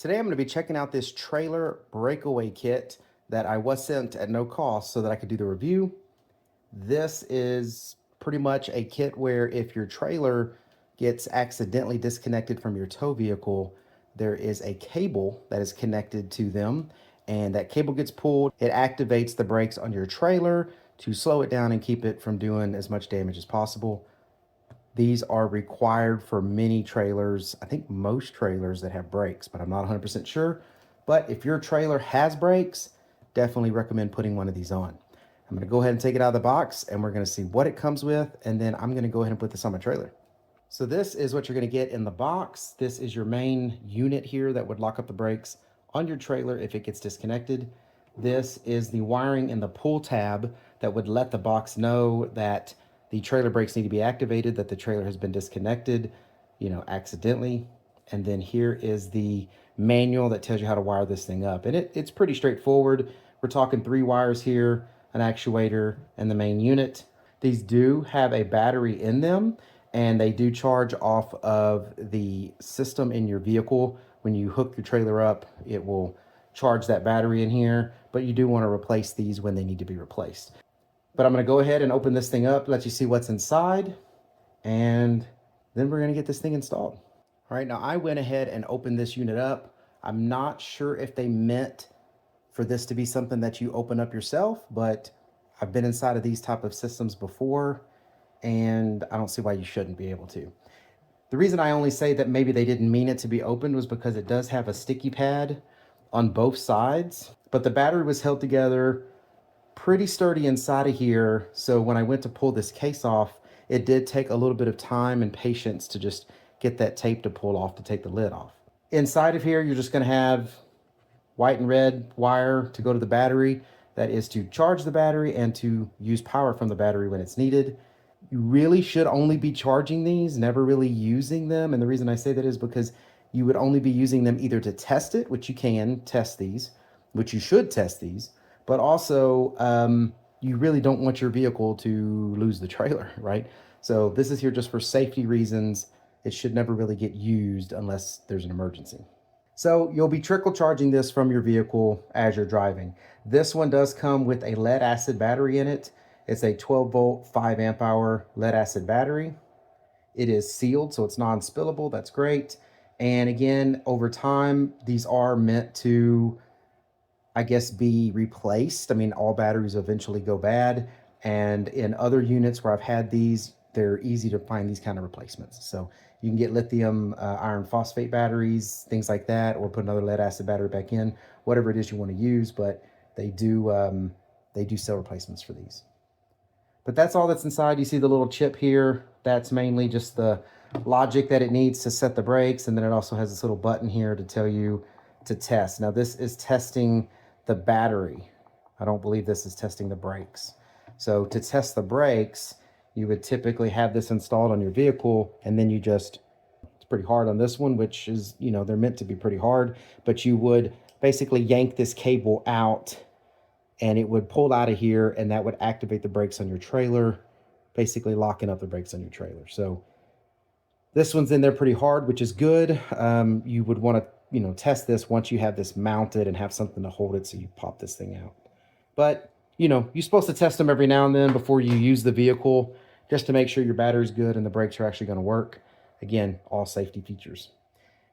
Today I'm going to be checking out this trailer breakaway kit that I was sent at no cost so that I could do the review. This is pretty much a kit where if your trailer gets accidentally disconnected from your tow vehicle, there is a cable that is connected to them, and that cable gets pulled. It activates the brakes on your trailer to slow it down and keep it from doing as much damage as possible. These are required for many trailers. I think most trailers that have brakes, but I'm not 100% sure. But if your trailer has brakes, definitely recommend putting one of these on. I'm going to go ahead and take it out of the box and we're going to see what it comes with. And then I'm going to go ahead and put this on my trailer. So this is what you're going to get in the box. This is your main unit here that would lock up the brakes on your trailer if it gets disconnected. This is the wiring in the pull tab that would let the box know that the trailer brakes need to be activated, that the trailer has been disconnected, accidentally. And then here is the manual that tells you how to wire this thing up. And it's pretty straightforward. We're talking 3 wires here, an actuator, and the main unit. These do have a battery in them, and they do charge off of the system in your vehicle. When you hook your trailer up, it will charge that battery in here, but you do want to replace these when they need to be replaced. But I'm going to go ahead and open this thing up, let you see what's inside, and then we're going to get this thing installed. All right, now I went ahead and opened this unit up. I'm not sure if they meant for this to be something that you open up yourself, but I've been inside of these type of systems before, and I don't see why you shouldn't be able to. The reason I only say that maybe they didn't mean it to be opened was because it does have a sticky pad on both sides, but the battery was held together pretty sturdy inside of here. So when I went to pull this case off, it did take a little bit of time and patience to just get that tape to pull off to take the lid off. Inside of here, you're just going to have white and red wire to go to the battery. That is to charge the battery and to use power from the battery when it's needed. You really should only be charging these, never really using them. And the reason I say that is because you would only be using them either to test it, which you can test these, which you should test these, but also you really don't want your vehicle to lose the trailer, right? So this is here just for safety reasons. It should never really get used unless there's an emergency. So you'll be trickle charging this from your vehicle as you're driving. This one does come with a lead acid battery in it. It's a 12 volt, 5 amp hour lead acid battery. It is sealed, so it's non-spillable. That's great. And again, over time, these are meant to, I guess, be replaced. I mean, all batteries eventually go bad. And in other units where I've had these, they're easy to find these kind of replacements. So you can get lithium iron phosphate batteries, things like that, or put another lead acid battery back in, whatever it is you want to use. But they do sell replacements for these. But that's all that's inside. You see the little chip here. That's mainly just the logic that it needs to set the brakes. And then it also has this little button here to tell you to test. Now this is testing the battery. I don't believe this is testing the brakes. So to test the brakes, you would typically have this installed on your vehicle, and then it's pretty hard on this one, which is, they're meant to be pretty hard, but you would basically yank this cable out and it would pull out of here, and that would activate the brakes on your trailer, basically locking up the brakes on your trailer. So this one's in there pretty hard, which is good. You would want to, test this once you have this mounted and have something to hold it so you pop this thing out. But, you're supposed to test them every now and then before you use the vehicle, just to make sure your battery's good and the brakes are actually going to work. Again, all safety features.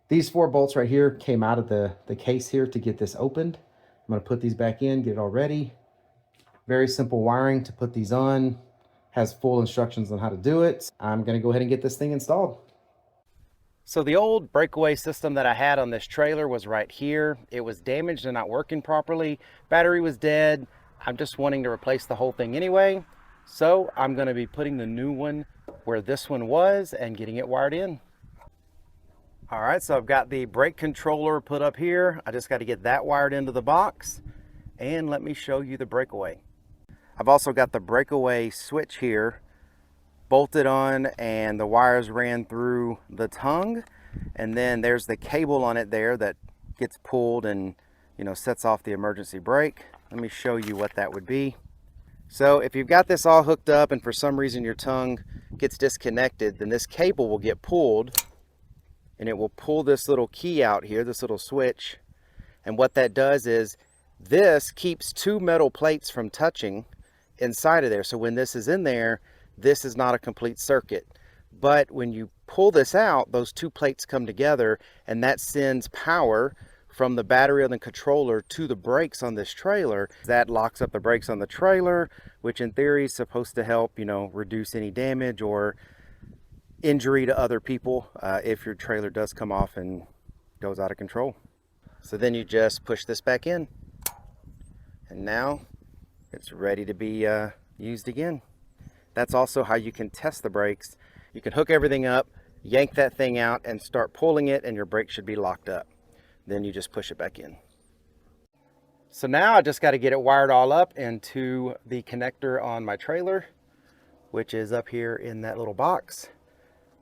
These 4 bolts right here came out of the case here to get this opened. I'm going to put these back in, get it all ready. Very simple wiring to put these on. Has full instructions on how to do it. I'm going to go ahead and get this thing installed. So the old breakaway system that I had on this trailer was right here. It was damaged and not working properly. Battery was dead. I'm just wanting to replace the whole thing anyway. So I'm going to be putting the new one where this one was and getting it wired in. All right, so I've got the brake controller put up here. I just got to get that wired into the box, and let me show you the breakaway. I've also got the breakaway switch here bolted on, and the wires ran through the tongue, and then there's the cable on it there that gets pulled and sets off the emergency brake. Let me show you what that would be. So if you've got this all hooked up and for some reason your tongue gets disconnected, then this cable will get pulled and it will pull this little key out here, this little switch. And what that does is this keeps two metal plates from touching inside of there. So when this is in there, this is not a complete circuit. But when you pull this out, those two plates come together, and that sends power from the battery on the controller to the brakes on this trailer. That locks up the brakes on the trailer, which in theory is supposed to help, you know, reduce any damage or injury to other people if your trailer does come off and goes out of control. So then you just push this back in, and now it's ready to be used again. That's also how you can test the brakes. You can hook everything up, yank that thing out, and start pulling it, and your brake should be locked up. Then you just push it back in. So now I just got to get it wired all up into the connector on my trailer, which is up here in that little box.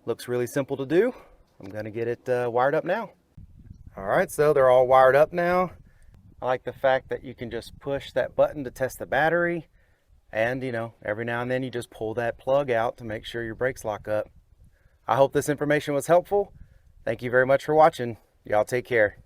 Looks really simple to do. I'm going to get it wired up now. All right, so they're all wired up now. I like the fact that you can just push that button to test the battery, and you know, every now and then you just pull that plug out to make sure your brakes lock up. I hope this information was helpful. Thank you very much for watching. Y'all take care.